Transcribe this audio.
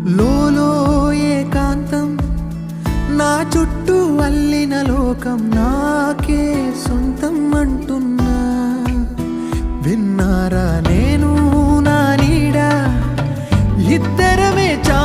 లోలో ఏకాంతం నా చుట్టూ అల్లిన లోకం నాకే సొంతం అంటున్నా. విన్నారా నేను నా నీడ ఇద్దరమే చా